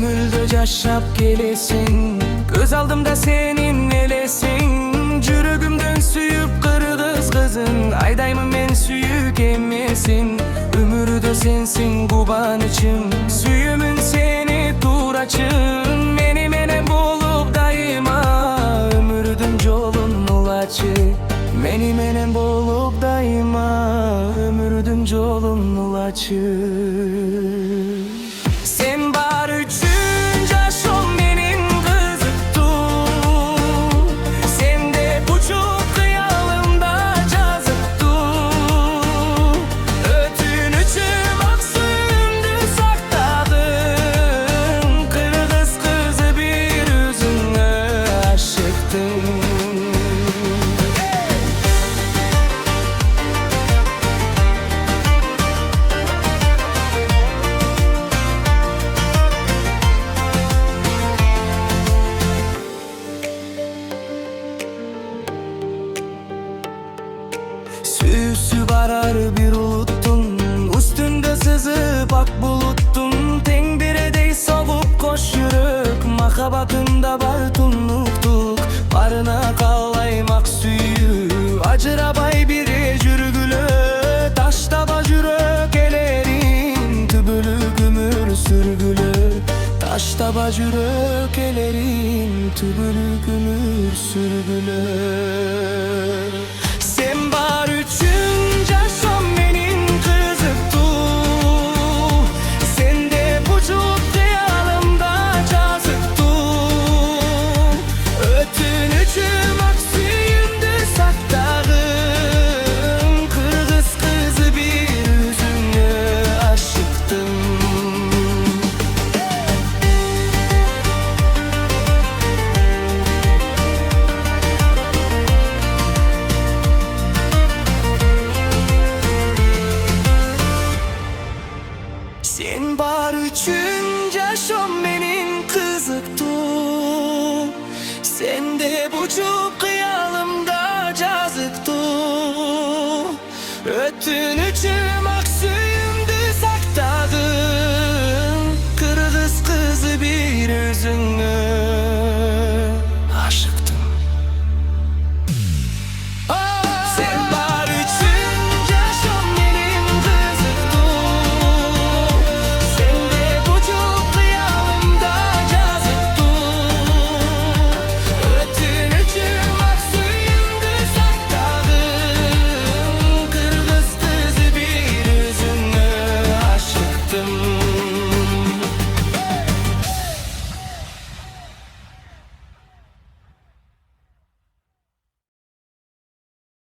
Ömürde yaşap gelesin, göz aldımda senin elesin. Jürөгümdөн sүйüp kırgız kızın, aydayмын men sүйүк эмесин. Ömürde sensin kubanычım, sүйүмүн seni tuğraçın. Meni menen bolup dayıma, ömürдүн жолун ulaçı. Meni menen bolup dayıma, ömürдүн жолун ulaçı. Sen bar üçün yaşam benim kızıktın. Sen de buçuk kıyalımda cazıktın. Ötünüçüm aksündü saktadın. Kırgız kızı bir üzüne aşıktın. Süsü barar bir uluttun, üstünde sızıp ak buluttun. Tengdirede sovup koş yürek, makabatında var tunluktuk. Barına kallaymak suyu, acırabay biri jürgülü. Taştaba jürek elerin, tübülü gümür sürgülü. Taştaba jürek elerin, tübülü gümür sürgülü. Sen bar üçün yaşam benim kızıktın. Sen de buçuk kıyalımda cazıktın. Ötünüçüm aksüyündü saktağın. Kırgız kızı bir üzüne aşıktın. Sen bar üçün yaşam benim kızıktın. Sen de buçuk